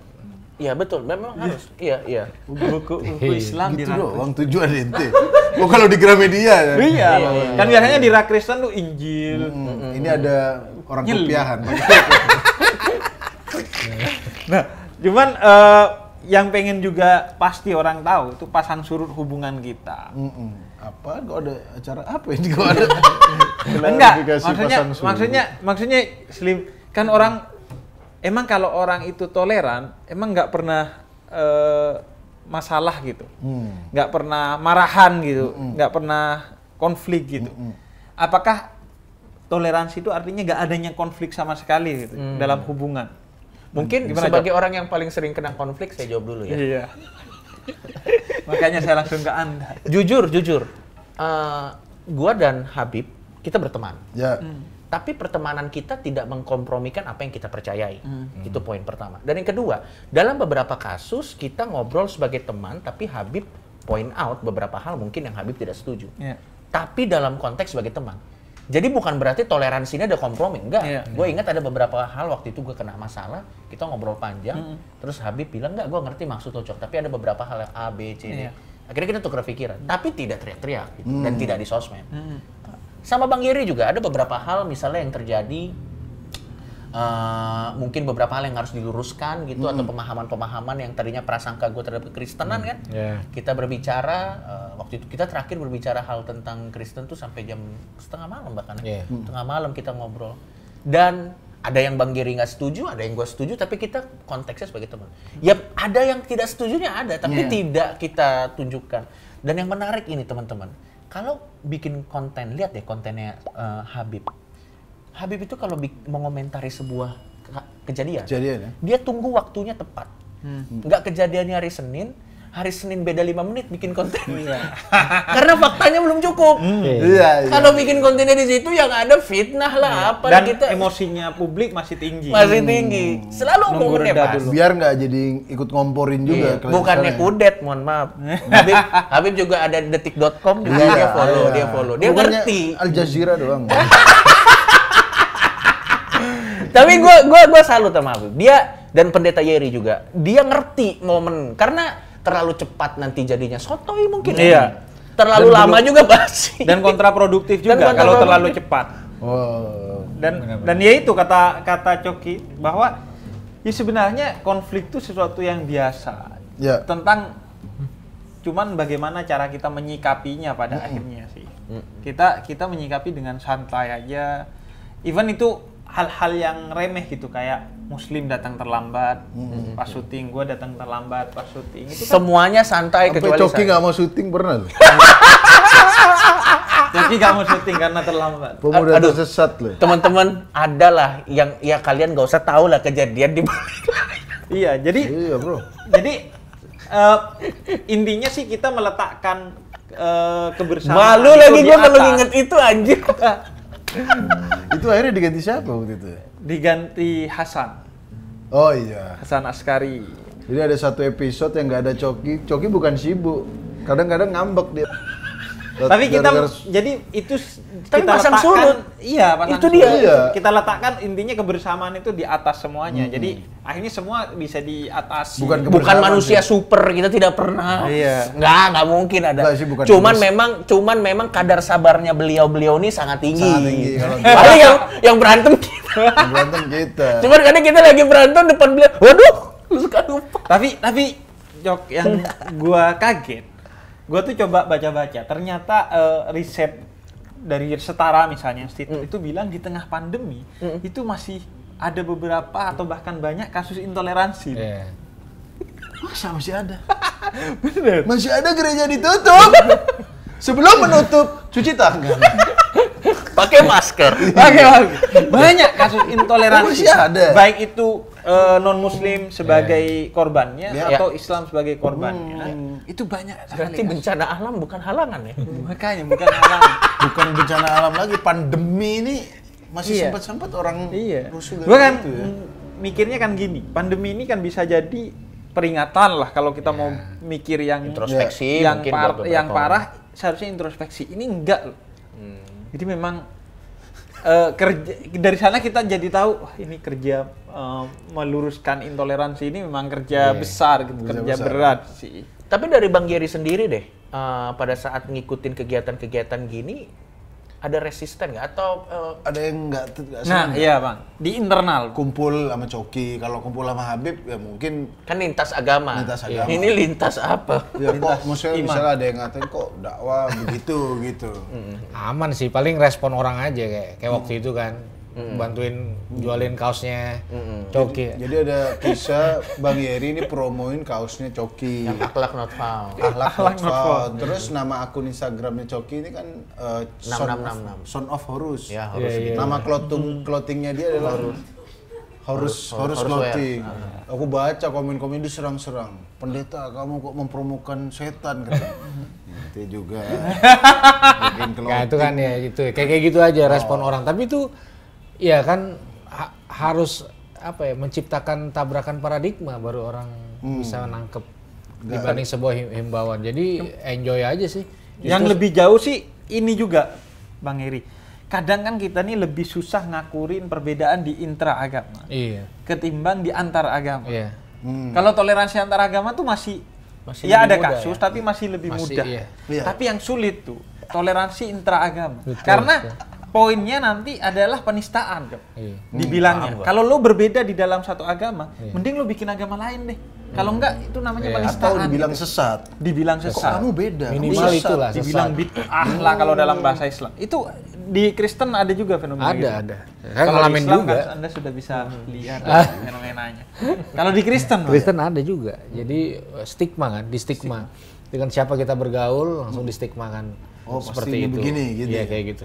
Iya betul, memang harus. Iya. Buku Islam di Gitu rak. doang tujuan ente. Oh, kalau di Gramedia ya. Iya. Kan biasanya di rak Kristen tuh Injil. Ini ada orang Nyel. kopiahan. Nah, cuman yang pengen juga pasti orang tahu itu pasang surut hubungan kita. Apa? Kok ada acara apa ini? Kok ada? Enggak, Klarifikasi pasang surut. maksudnya Slim kan orang emang kalau orang itu toleran emang nggak pernah masalah gitu, nggak pernah marahan gitu, nggak pernah konflik gitu. Apakah toleransi itu artinya nggak adanya konflik sama sekali gitu dalam hubungan? Mungkin Gimana, sebagai orang yang paling sering kena konflik, saya jawab dulu ya. Iya. Makanya saya langsung ke Anda. Jujur. Gua dan Habib, kita berteman. Ya. Tapi pertemanan kita tidak mengkompromikan apa yang kita percayai. Itu poin pertama. Dan yang kedua, dalam beberapa kasus kita ngobrol sebagai teman, tapi Habib point out beberapa hal mungkin yang Habib tidak setuju. Iya. Tapi dalam konteks sebagai teman. Jadi bukan berarti toleransinya ada kompromi, enggak. Iya. Gue ingat ada beberapa hal waktu itu gue kena masalah, kita ngobrol panjang, terus Habib bilang, enggak, gue ngerti maksud lo, Cok, tapi ada beberapa hal yang A, B, C, D. Iya. Akhirnya kita tukar pikiran, tapi tidak teriak-teriak gitu, dan tidak di sosmed. Sama Bang Yeri juga ada beberapa hal misalnya yang terjadi, mungkin beberapa hal yang harus diluruskan gitu, atau pemahaman-pemahaman yang tadinya prasangka gue terhadap kekristenan kan. Kita berbicara, waktu itu kita terakhir berbicara hal tentang Kristen tuh sampai jam 1:30 malam bahkan ya. Tengah malam kita ngobrol. Dan ada yang Bang Giri nggak setuju, ada yang gue setuju, tapi kita konteksnya sebagai teman. Ya ada yang tidak setujunya ada, tapi tidak kita tunjukkan. Dan yang menarik ini teman-teman, kalau bikin konten, lihat deh kontennya Habib. Habib itu kalau mengomentari sebuah kejadian ya? dia tunggu waktunya tepat. Nggak kejadiannya hari Senin beda 5 menit bikin konten. Karena faktanya belum cukup. Iya. Kalau bikin kontennya di situ yang ada fitnah lah apa Dan kita emosinya publik masih tinggi. masih tinggi. Selalu Nunggu ngomongnya reda pas. dulu. Biar nggak jadi ikut ngomporin juga. Iya. Bukannya kudet, mohon maaf. Habib juga ada detik.com juga Iya, dia follow. Dia Bukannya ngerti. Al Jazeera doang. Tapi gua salut sama Habib. Dia dan Pendeta Yeri juga. Dia ngerti momen karena terlalu cepat nanti jadinya sotoy mungkin. Iya. Terlalu lama juga basi. Dan kontraproduktif Dan juga kalau kontraproduktif. terlalu cepat. Oh. Dan ya itu kata Coki bahwa ya sebenarnya konflik itu sesuatu yang biasa. Ya. Tentang cuman bagaimana cara kita menyikapinya pada akhirnya sih. Kita menyikapi dengan santai aja. Even itu hal-hal yang remeh gitu kayak Muslim datang terlambat, pas syuting, gue datang terlambat pas syuting. Itu kan Semuanya santai Sampai kecuali Coki saya. nggak mau syuting pernah loh. Coki gak mau syuting karena terlambat. Pemuda Aduh. tersesat loh. Teman-teman, adalah yang ya kalian nggak usah tahu lah kejadian di balik. Iya, jadi Iya bro. intinya sih kita meletakkan kebersamaan. Malu lagi di gue kalau atas. inget itu anjir. Itu akhirnya diganti siapa waktu itu? Diganti Hasan Oh iya. Askari. Jadi ada satu episode yang nggak ada Coki. Coki bukan sibuk. Kadang-kadang ngambek dia. Tapi kita jadi itu tapi kita pasang letakkan, surut. Iya, pasang Itu surut. dia. Iya. Kita letakkan intinya kebersamaan itu di atas semuanya. Jadi akhirnya semua bisa di atas. Bukan Bukan manusia sih. super, kita tidak pernah. Iya. Nggak mungkin ada. Nggak sih, bukan Cuman memang kadar sabarnya beliau ini sangat tinggi. Sangat tinggi, kalau Paling yang berantem kita. berantem kita. Cuman kadang kita lagi berantem depan beliau, waduh, lu suka lupa. Tapi Jok, yang gua kaget, gua tuh coba baca-baca, ternyata riset dari Setara misalnya institut itu bilang di tengah pandemi itu masih ada beberapa atau bahkan banyak kasus intoleransi. Iya. Masa masih ada? Bener. Masih ada gereja ditutup. Sebelum menutup, cuci tangan. Pakai masker. Banyak kasus intoleransi. Masih ada. Baik itu non-muslim sebagai korbannya Ya. atau Islam sebagai korbannya. Itu banyak Berarti sekali. bencana alam bukan halangan ya? Makanya bukan halangan. Bukan bencana alam lagi, pandemi ini masih Iya. sempat-sempat orang rusuh Gue kan gitu ya. mikirnya kan gini, pandemi ini kan bisa jadi peringatan lah kalau kita mau mikir yang Introspeksi yang, mungkin buat beberapa yang orang. parah seharusnya introspeksi. Ini enggak loh. Jadi memang kerja dari sana kita jadi tahu wah ini kerja meluruskan intoleransi ini memang kerja besar gitu, kerja besar. berat sih. Tapi dari Bang Geri sendiri deh, pada saat ngikutin kegiatan-kegiatan gini, ada resisten nggak? Atau Ada yang nggak Nah, iya Bang, di internal. kumpul sama Coki, kalau kumpul sama Habib ya mungkin kan lintas agama. Lintas agama. Ini lintas apa? ya Lintas kok maksudnya iman. misalnya ada yang ngatain kok dakwah begitu gitu. Aman sih, paling respon orang aja kayak waktu itu kan. Bantuin jualin kaosnya Coki. Jadi ada kisah Bang Yeri ini promoin kaosnya Coki. Yang akhlak not found. Akhlak not found. Terus nama akun Instagramnya Coki ini kan 6666. Son of Horus. Ya, harus Iya, iya. Nama clothingnya dia adalah Horus clothing. Aku baca komen-komen diserang-serang. Pendeta, kamu kok mempromokan setan kan? Nanti juga. Bikin Nah itu kan ya gitu, kayak gitu aja respon orang. Tapi itu ya kan harus apa ya, menciptakan tabrakan paradigma baru orang bisa nangkep dibanding sebuah himbauan. Jadi enjoy aja sih. Yang lebih jauh sih ini juga Bang Heri. Kadang kan kita nih lebih susah ngakurin perbedaan di intra agama Iya. ketimbang di antar agama. Iya. Kalau toleransi antar agama tuh masih Masih ya lebih ada mudah kasus ya. tapi masih lebih Masih, mudah. iya. Iya. Tapi yang sulit tuh toleransi intra agama. Betul, Karena poinnya nanti adalah penistaan, Jok. Iya. Dibilangnya. Kalau lo berbeda di dalam satu agama, mending lo bikin agama lain deh. Kalau enggak itu namanya atau penistaan. dibilang gitu. sesat. Dibilang Kok sesat. kamu beda? Minimal kamu sesat. itulah sesat. Dibilang bid'ah lah kalau dalam bahasa Islam. Itu di Kristen ada juga fenomena gitu. Ada. Saya Kalau di ngalamin Islam juga. kan Anda sudah bisa lihat fenomenanya. Kalau di Kristen, Bang? Kristen ada juga. Jadi stigma kan, di stigma. Dengan siapa kita bergaul langsung di stigma kan. Oh, seperti pasti itu. begini, gitu Iya, ya? kayak gitu.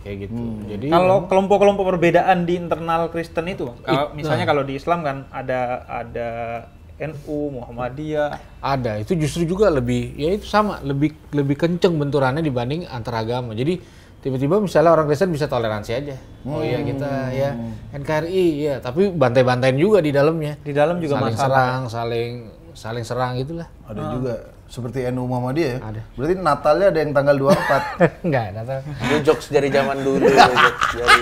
Jadi Kalau kelompok-kelompok perbedaan di internal Kristen itu, kalau misalnya kalau di Islam kan ada NU, Muhammadiyah. ada, itu justru juga lebih, ya itu sama, lebih kenceng benturannya dibanding antar agama. Jadi tiba-tiba misalnya orang Kristen bisa toleransi aja. Oh iya kita ya NKRI ya, tapi bantai-bantain juga di dalamnya. Di dalam juga saling masalah. serang, saling serang gitulah. Ada juga seperti NU Muhammadiyah ya. Ada. Berarti Natalnya ada yang tanggal 24. Enggak, ada. Itu jokes dari zaman dulu, jokes dari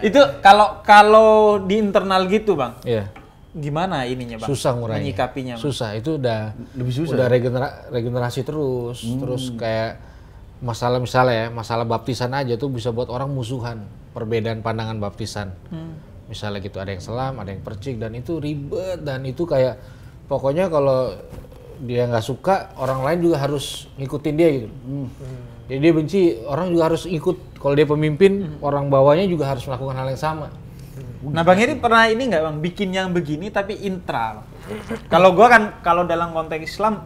Itu kalau di internal gitu, Bang. Iya. Gimana ininya, Bang? Susah ngurainya. Menyikapinya, Bang? Susah, itu udah Lebih susah. Udah regenerasi terus, terus kayak masalah misalnya ya, masalah baptisan aja tuh bisa buat orang musuhan, perbedaan pandangan baptisan. Misalnya gitu ada yang selam, ada yang percik dan itu ribet dan itu kayak pokoknya kalau dia nggak suka orang lain juga harus ngikutin dia gitu. Jadi dia benci, orang juga harus ikut. Kalau dia pemimpin, orang bawahnya juga harus melakukan hal yang sama. Nah, Bang Heri pernah ini nggak, Bang, bikin yang begini tapi intra, Bang? Kalau gua kan kalau dalam konteks Islam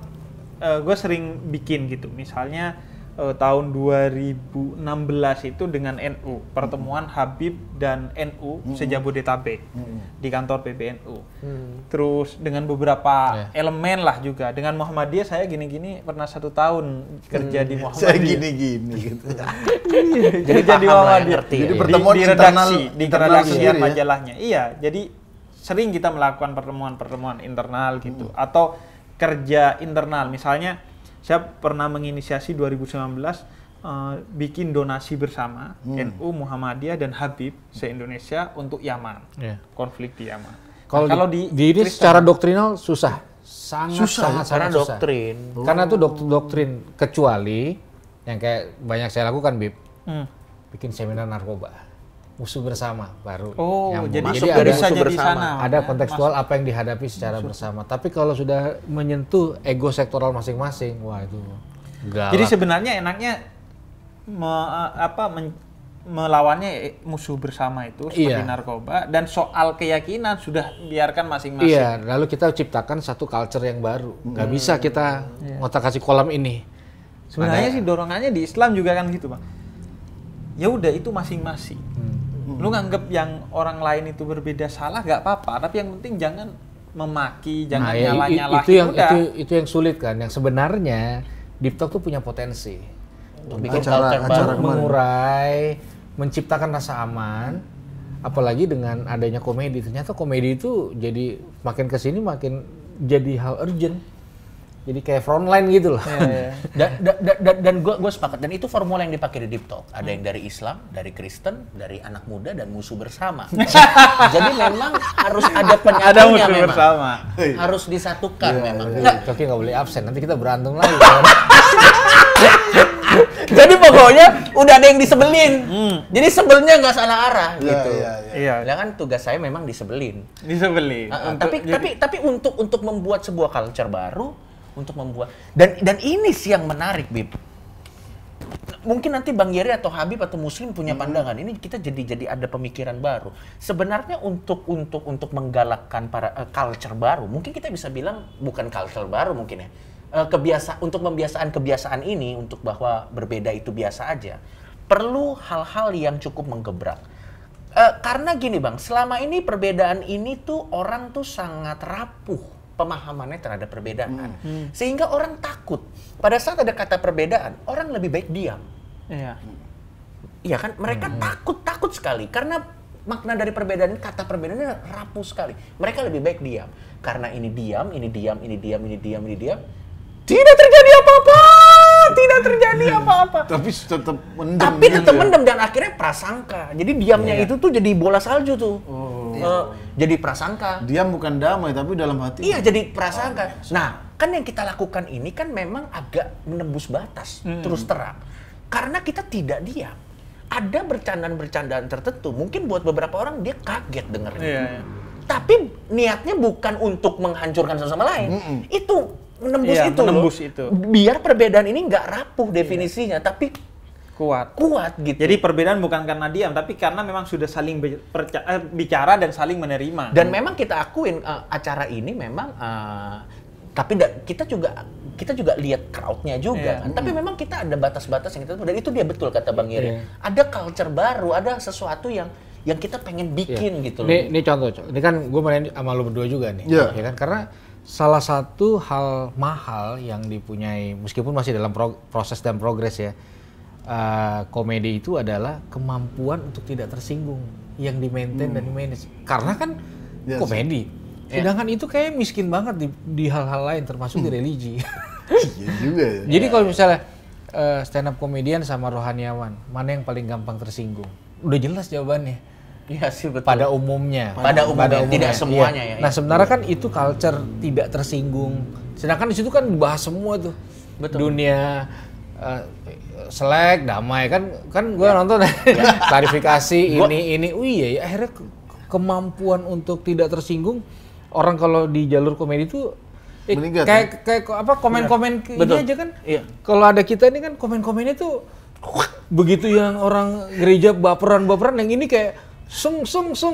gue sering bikin gitu. Misalnya tahun 2016 itu dengan NU, pertemuan Habib dan NU se-Jabodetabek di kantor PBNU. Terus dengan beberapa elemen lah juga. Dengan Muhammadiyah saya gini-gini pernah 1 tahun kerja di Muhammadiyah. Saya gini-gini gitu. Jadi paham jadi lah, Muhammadiyah. ngerti Jadi ya. pertemuan di internal- redaksi, di internal redaksian sendiri ya? majalahnya. Iya, jadi sering kita melakukan pertemuan-pertemuan internal gitu atau kerja internal. Misalnya saya pernah menginisiasi 2019 bikin donasi bersama NU, Muhammadiyah dan Habib se-Indonesia untuk Yaman, konflik di Yaman. Kalau di ini secara doktrinal susah, sangat doktrin. Karena itu doktrin, kecuali yang kayak banyak saya lakukan, Bib, bikin seminar narkoba. Musuh bersama baru. Jadi ada musuh bersama. Ada kontekstual apa yang dihadapi secara bersama. Tapi kalau sudah menyentuh ego sektoral masing-masing, wah itu galak. Jadi sebenarnya enaknya melawannya musuh bersama itu seperti narkoba, dan soal keyakinan sudah biarkan masing-masing. Iya, lalu kita ciptakan satu culture yang baru. Nggak bisa kita ngotak kasih kolam ini. Sebenarnya sih dorongannya di Islam juga kan gitu, Bang. Ya udah itu masing-masing. Lu nganggep yang orang lain itu berbeda salah gak apa-apa, tapi yang penting jangan memaki, jangan nyala-nyalahin. Itu yang sulit kan. Yang sebenarnya Deep Talk tuh punya potensi untuk bikin acara baru, mengurai, menciptakan rasa aman. Apalagi dengan adanya komedi. Ternyata komedi itu jadi makin kesini makin jadi hal urgent. Jadi kayak frontline gitu loh. Dan gue sepakat. Dan itu formula yang dipakai di Deep Talk. Ada yang dari Islam, dari Kristen, dari anak muda, dan musuh bersama. Jadi memang harus ada penyatunya. Ada musuh bersama. Harus disatukan memang. Coki nggak boleh absen, nanti kita berantem lagi. Jadi pokoknya udah ada yang disebelin. Jadi sebelnya nggak salah arah gitu. Iya. Ya kan tugas saya memang disebelin. Tapi untuk membuat sebuah culture baru, untuk membuat dan ini sih yang menarik, Bib. Mungkin nanti Bang Yeri atau Habib atau Muslim punya pandangan. Ini kita jadi ada pemikiran baru. Sebenarnya untuk menggalakkan para culture baru, mungkin kita bisa bilang bukan culture baru mungkin ya. Untuk kebiasaan ini, untuk bahwa berbeda itu biasa aja, perlu hal-hal yang cukup menggebrak. Karena gini Bang, selama ini perbedaan ini tuh orang tuh sangat rapuh pemahamannya terhadap perbedaan. Sehingga orang takut. Pada saat ada kata perbedaan, orang lebih baik diam. Iya kan? Mereka takut sekali. Karena makna dari perbedaan, kata perbedaannya rapuh sekali. Mereka lebih baik diam. Karena ini diam. Tidak terjadi apa-apa. Tapi tetap mendem dan akhirnya prasangka. Jadi diamnya itu tuh jadi bola salju tuh. Jadi prasangka. Diam bukan damai tapi dalam hati. Iya, jadi prasangka. Nah, kan yang kita lakukan ini kan memang agak menembus batas, terus terang. Karena kita tidak diam. Ada bercandaan-bercandaan tertentu. Mungkin buat beberapa orang dia kaget dengernya. Tapi niatnya bukan untuk menghancurkan sesama lain. Itu menembus itu. Biar perbedaan ini nggak rapuh definisinya, tapi kuat gitu. Jadi perbedaan bukan karena diam, tapi karena memang sudah saling bicara dan saling menerima. Dan memang kita akuin acara ini memang, tapi kita juga lihat crowd-nya juga. Tapi memang kita ada batas-batas yang kita, dan itu dia betul kata Bang Yeri. Ada culture baru, ada sesuatu yang kita pengen bikin gitu loh. Ini contoh. Ini kan gue main sama lo berdua juga nih. Ya kan? Karena salah satu hal mahal yang dipunyai, meskipun masih dalam proses dan progres ya, komedi itu adalah kemampuan untuk tidak tersinggung yang di-maintain dan di-manage. Karena kan komedi. Sedangkan itu kayak miskin banget di hal-hal lain, termasuk di religi. Iya juga ya. Jadi kalau misalnya stand up komedian sama rohaniawan, mana yang paling gampang tersinggung? Udah jelas jawabannya. Iya sih betul. Pada umumnya. Pada umumnya. Tidak semuanya ya. Nah sebenarnya kan itu culture tidak tersinggung. Sedangkan di situ kan dibahas semua tuh. Betul. Dunia selek, damai kan gue nonton klarifikasi ini. Iya ya akhirnya kemampuan untuk tidak tersinggung orang kalau di jalur komedi itu kayak apa komen-komen ini aja kan. Iya. Kalau ada kita ini kan komen-komennya tuh begitu yang orang gereja baperan yang ini kayak sung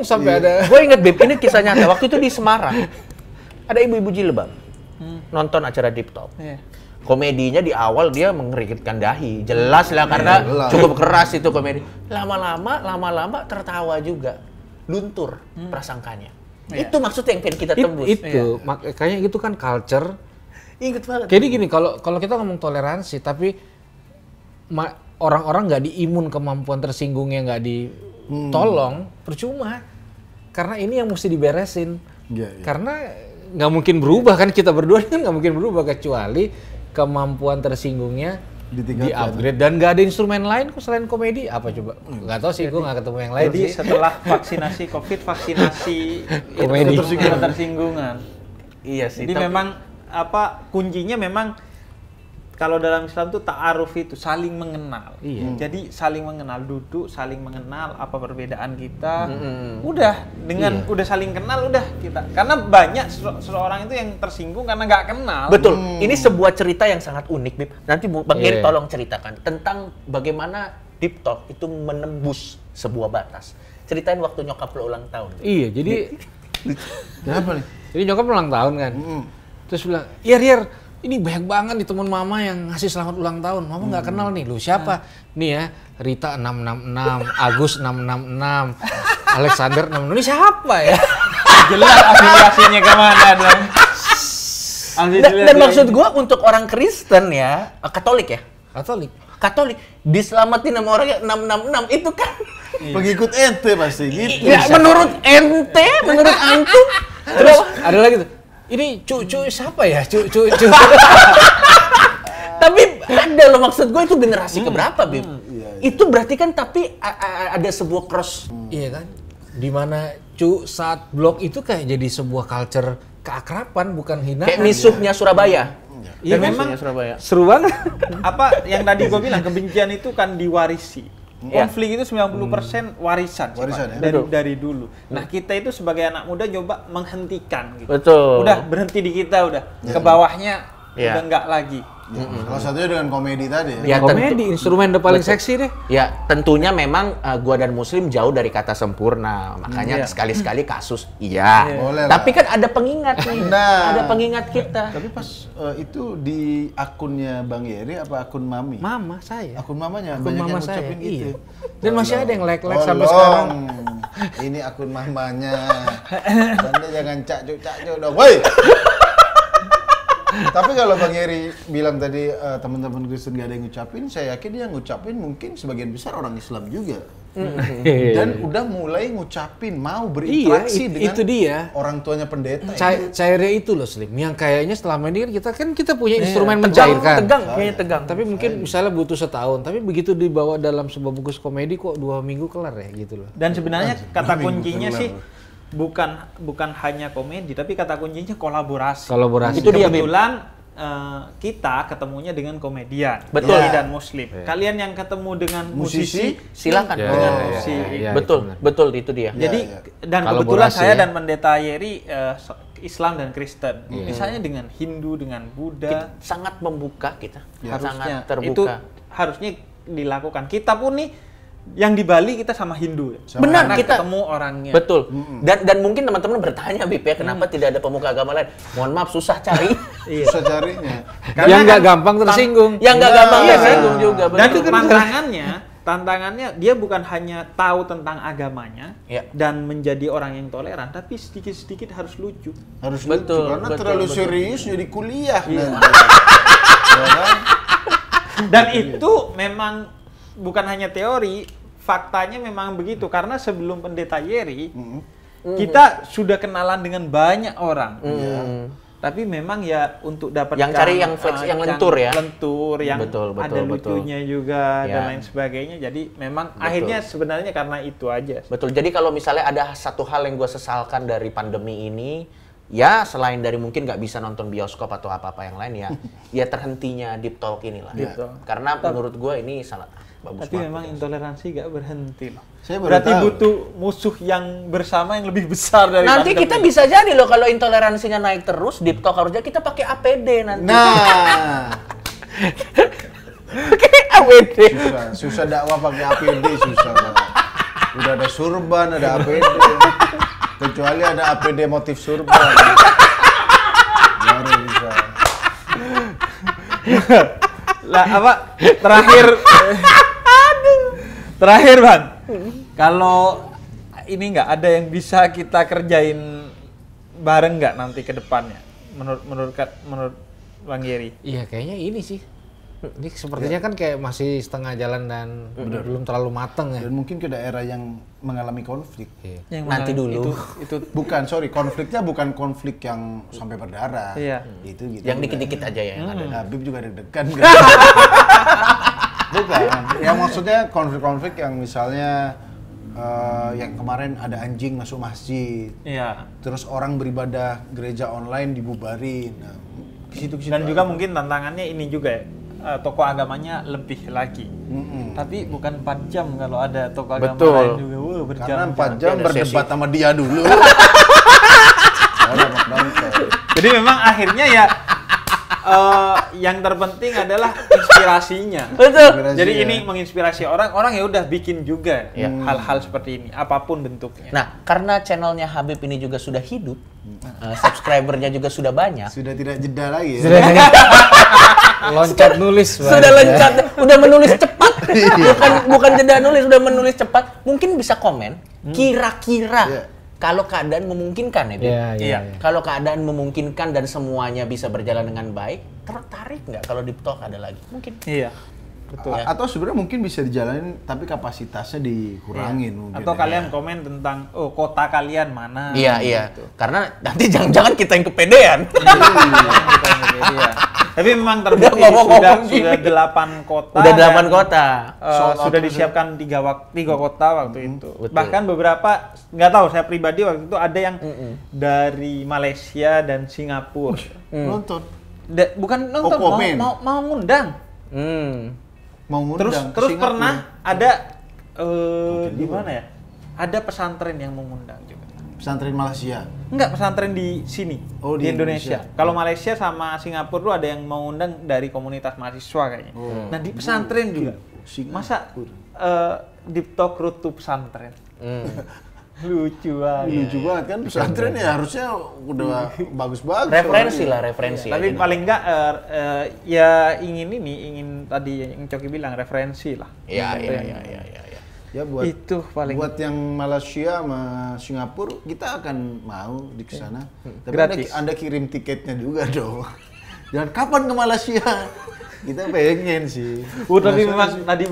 sampai ada. Gue inget Beb, ini kisah nyata. Waktu itu di Semarang ada ibu-ibu jilbab nonton acara Deep Talk. Komedinya di awal dia mengerikitkan dahi, jelas lah karena cukup keras itu komedi. Lama-lama tertawa juga, luntur prasangkanya. Itu maksudnya yang pengen kita tembus. Makanya itu kan culture. Ingat banget. Jadi gini, kalau kita ngomong toleransi, tapi orang-orang nggak diimun kemampuan tersinggungnya, nggak ditolong, percuma. Karena ini yang mesti diberesin. Karena nggak mungkin berubah kan, kita berdua kan nggak mungkin berubah kecuali kemampuan tersinggungnya di upgrade dan nggak ada instrumen lain kok selain komedi apa coba nggak tahu sih gue nggak ketemu yang lain jadi sih. Setelah vaksinasi COVID vaksinasi Komedi. ketersinggungan iya sih jadi memang apa kuncinya memang kalau dalam Islam tuh ta'aruf itu saling mengenal. Jadi saling mengenal, duduk saling mengenal apa perbedaan kita. Udah dengan udah saling kenal udah kita. Karena banyak seseorang itu yang tersinggung karena nggak kenal. Betul. Ini sebuah cerita yang sangat unik, Bib. Nanti Bang Geri tolong ceritakan tentang bagaimana Deep Talk itu menembus sebuah batas. Ceritain waktu nyokap lo ulang tahun. Iya, jadi Kenapa nih? jadi nyokap ulang tahun kan. Terus bilang, "Yer, ini banyak banget nih teman mama yang ngasih selamat ulang tahun. Mama nggak kenal nih, lu siapa? Nih ya, Rita 666, Agus 666, Alexander 666. Ini siapa ya?" Jelas afiliasinya kemana dong. Dan maksud gua untuk orang Kristen ya, Katolik ya? Katolik diselamatin sama orang 666 itu kan Pengikut ente pasti gitu. ya menurut ente, menurut antum. Terus ada lagi tuh. Ini cucu siapa ya? Cucu. Tapi ada loh maksud gue itu generasi keberapa, Bib? Itu berarti kan tapi ada sebuah cross. Iya kan? Dimana saat blog itu kayak jadi sebuah culture keakraban bukan hinaan. Kayak misuhnya Surabaya. Dan memang Surabaya. Seru banget. apa yang tadi gue bilang kebencian itu kan diwarisi. Konflik itu 90% warisan sih, Warisan, Pak. ya? Dari dulu. Nah, kita itu sebagai anak muda coba menghentikan gitu. Betul. Udah berhenti di kita udah. Ke bawahnya udah enggak lagi. Salah satunya dengan komedi tadi Ya, ya. Komedi instrumen udah paling seksi deh. Ya, tentunya memang gua dan Muslim jauh dari kata sempurna. Makanya sekali-sekali kasus iya. Boleh Tapi lah. kan ada pengingat nih. Nah. Ada pengingat kita. Tapi pas itu di akunnya Bang Yeri apa akun Mami? Mama saya. Akun mamanya Akun banyak mama yang saya. ngucapin Iya. gitu. Dan masih ada yang like-like sampai Tolong. sekarang. Ini akun mamanya. Anda jangan cak-cuk dong. Woi. Tapi kalau Bang Yeri bilang tadi teman-teman Kristen gak ada yang ngucapin, saya yakin dia ngucapin mungkin sebagian besar orang Islam juga. Dan udah mulai ngucapin, mau berinteraksi dengan itu dia. orang tuanya pendeta. Cairnya itu loh Slim, yang kayaknya selama ini kan kita punya instrumen mencairkan. Tegang. Tapi mungkin misalnya butuh setahun, tapi begitu dibawa dalam sebuah bungkus komedi kok 2 minggu kelar ya gitu loh. Dan sebenarnya kata kuncinya sih bukan hanya komedi, tapi kata kuncinya kolaborasi. Itu dia, Kebetulan kita ketemunya dengan komedian, Betul. dan Muslim. Kalian yang ketemu dengan musisi, Silakan. dengan musisi. Betul itu dia. Jadi dan Kolaborasi kebetulan saya ya. dan Pendeta Yeri Islam dan Kristen. Misalnya dengan Hindu, dengan Buddha, Sangat membuka kita. harusnya Sangat terbuka. itu harusnya dilakukan. Kita pun nih yang di Bali kita sama Hindu. Benar, Karena kita ketemu orangnya. Betul. Dan mungkin teman-teman bertanya, Bip ya, kenapa tidak ada pemuka agama lain? Mohon maaf, susah cari. Susah carinya. Yang nggak gampang tersinggung. Yang nggak gampang Iya, tersinggung juga. Dan betul. tantangannya dia bukan hanya tahu tentang agamanya dan menjadi orang yang toleran, tapi sedikit-sedikit harus lucu. Harus Betul, lucu, karena betul, terlalu betul. serius jadi kuliah nanti. Ya kan? Dan itu memang bukan hanya teori, faktanya memang begitu. Karena sebelum Pendeta Yeri, kita sudah kenalan dengan banyak orang. Tapi memang ya untuk dapat Yang cari yang flex, yang lentur ya. Lentur, yang Betul, ada lucunya juga Ya. dan lain sebagainya. Jadi memang akhirnya sebenarnya karena itu aja. Betul. Jadi kalau misalnya ada satu hal yang gue sesalkan dari pandemi ini, ya selain dari mungkin nggak bisa nonton bioskop atau apa-apa yang lain ya, ya terhentinya Deep Talk inilah. Deep Talk. Karena menurut gue ini sangat bagus Tapi banget. memang intoleransi gak berhenti loh. Saya baru Berarti tahu. butuh musuh yang bersama yang lebih besar dari Nanti pandemi. kita bisa jadi loh kalau intoleransinya naik terus, Deep Talk harusnya kita pakai APD nanti. Nah, Pakai APD. susah dakwah pakai APD susah Pak. Udah ada surban, ada APD. Kecuali ada APD motif surban. Baru bisa. Lah apa terakhir Bang, kalau ini nggak ada yang bisa kita kerjain bareng nggak nanti ke depannya menurut Bang Yeri? Iya kayaknya ini sih. Ini sepertinya kan kayak masih setengah jalan dan belum terlalu mateng ya. Dan mungkin ke daerah yang mengalami konflik. Yang nanti dulu. Itu bukan, konfliknya bukan konflik yang sampai berdarah. Iya. Itu gitu. Yang dikit-dikit aja ya yang ada. Habib juga deg-degan. Bukan. Ya maksudnya konflik-konflik yang misalnya yang kemarin ada anjing masuk masjid. Iya. Terus orang beribadah gereja online dibubarin. Nah, dan juga mungkin tantangannya ini juga ya, tokoh agamanya lebih lagi. Tapi bukan 4 jam kalau ada tokoh agama lain juga. Berjam. Karena 4 jam berdebat sama dia dulu. Jadi memang akhirnya ya yang terpenting adalah inspirasinya. Betul. Jadi ini menginspirasi orang ya udah bikin juga hal-hal seperti ini, apapun bentuknya. Nah, karena channelnya Habib ini juga sudah hidup, subscribernya juga sudah banyak. Sudah tidak jeda lagi ya. Loncat nulis. Sudah loncat, udah menulis cepat. bukan jeda nulis, udah menulis cepat. Mungkin bisa komen, kira-kira kalau keadaan memungkinkan ya, Bib. Iya. Kalau keadaan memungkinkan dan semuanya bisa berjalan dengan baik, tertarik nggak kalau di Talk ada lagi? Mungkin. Iya. Betul. Atau sebenarnya mungkin bisa dijalanin tapi kapasitasnya dikurangin mungkin. Atau kalian komen tentang kota kalian mana. Iya. Gitu. Karena nanti jangan-jangan kita yang kepedean. Iya. Tapi memang terbukti sudah 8 kota. Udah 8 kota. Sudah disiapkan 3 kota waktu itu. Betul. Bahkan beberapa nggak tahu, saya pribadi waktu itu ada yang dari Malaysia dan Singapura. Nonton. Bukan nonton, mau ngundang. Mau ngundang. Terus pernah ada gimana ya? Ada pesantren yang mengundang juga. Pesantren Malaysia? Enggak, pesantren di sini, di Indonesia. Kalau Malaysia sama Singapura tuh ada yang mau undang dari komunitas mahasiswa kayaknya. Nah di pesantren juga. Masa Deep Talk Road to pesantren? Lucu banget kan, pesantren ya harusnya udah bagus-bagus. Referensi. Tapi paling enggak ya ingin tadi yang Coki bilang referensi lah. Iya. Ya buat itu paling buat yang Malaysia sama Singapura kita akan mau di sana. Tapi gratis. Anda kirim tiketnya juga dong. Dan kapan ke Malaysia? Kita pengen sih. Tapi memang tadi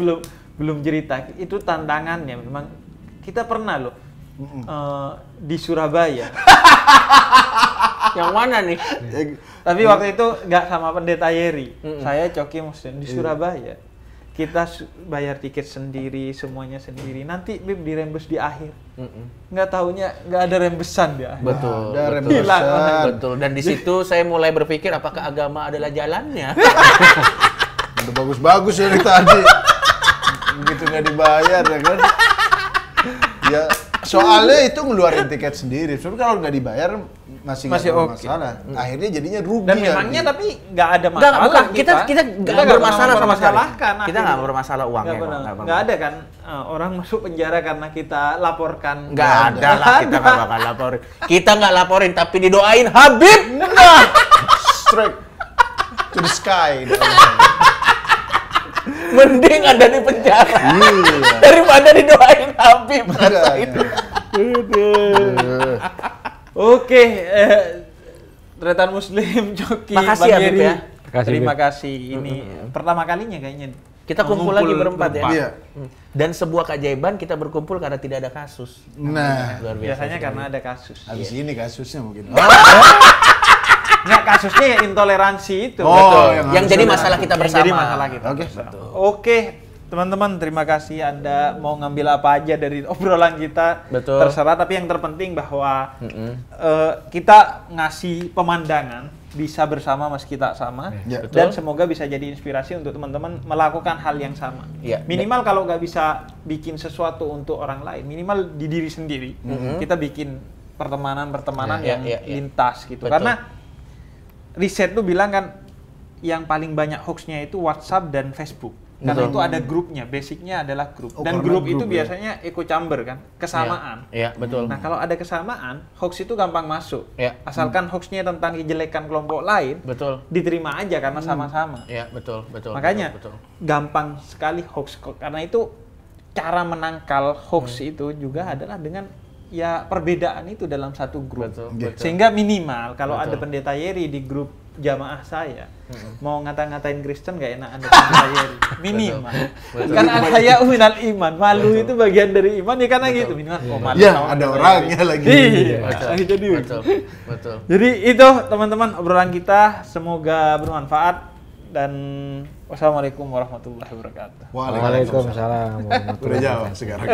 belum cerita. Itu tantangannya memang kita pernah loh di Surabaya. Yang mana nih? Tapi waktu itu nggak sama Pendeta Yeri. Saya Coki Muslim di Surabaya. Kita bayar tiket sendiri, semuanya sendiri. Nanti Bib dirembes di akhir. Nggak taunya nggak ada rembesan di akhir. Betul. Ada rembesan. Betul. Dan di situ saya mulai berpikir apakah agama adalah jalannya. Udah bagus-bagus dari tadi. Begitu nggak dibayar ya kan. Ya soalnya itu ngeluarin tiket sendiri. Soalnya kalau nggak dibayar masih masalah. Akhirnya jadinya rugi. Dan memangnya tapi nggak ada masalah. Kita nggak bermasalah sama sekali. Kita nggak bermasalah uangnya. Nggak ada kan orang masuk penjara karena kita laporkan. Nggak ada lah, kita nggak bakal laporin. Kita nggak laporin tapi didoain Habib. Straight to the sky. Mending ada di penjara daripada didoain Habib. Oke, Tretan Muslim Coki, makasih Bang Yeri. ya. Terima kasih. Ini pertama kalinya kayaknya kita kumpul lagi berempat ya. Iya. Dan sebuah keajaiban kita berkumpul karena tidak ada kasus. Nah, luar biasa. Biasanya karena ada kasus. habis ini kasusnya mungkin. Nggak, kasusnya ya intoleransi itu. Betul. Yang jadi masalah kita bersama. Jadi masalah kita. Oke. Teman-teman, terima kasih Anda mau ngambil apa aja dari obrolan kita. Betul. Terserah, tapi yang terpenting bahwa kita ngasih pemandangan bisa bersama meski tak sama. Ya. Dan semoga bisa jadi inspirasi untuk teman-teman melakukan hal yang sama. Ya. Minimal kalau nggak bisa bikin sesuatu untuk orang lain, minimal di diri sendiri. Kita bikin pertemanan-pertemanan yang lintas gitu. Betul. Karena riset tuh bilang kan yang paling banyak hoaxnya itu WhatsApp dan Facebook. Karena itu ada grupnya, basicnya adalah grup. Dan grup itu biasanya echo chamber kan, kesamaan. Iya, betul. Nah kalau ada kesamaan, hoax itu gampang masuk. Iya. Asalkan hoaxnya tentang kejelekan kelompok lain, Betul. diterima aja karena sama-sama. Iya, betul. Makanya betul. gampang sekali hoax. Karena itu cara menangkal hoax itu juga adalah dengan ya perbedaan itu dalam satu grup. Betul. Sehingga minimal kalau ada Pendeta Yeri di grup jamaah saya mau ngata-ngatain Kristen gak enakan dengan Bayeri minimal. Kan saya minal iman, malu itu bagian dari iman ya karena gitu minimal. Malu ada orangnya lagi. Betul. Jadi itu teman-teman obrolan kita, semoga bermanfaat dan wassalamualaikum warahmatullahi wabarakatuh. Waalaikumsalam warahmatullahi wabarakatuh. Udah jawab sekarang.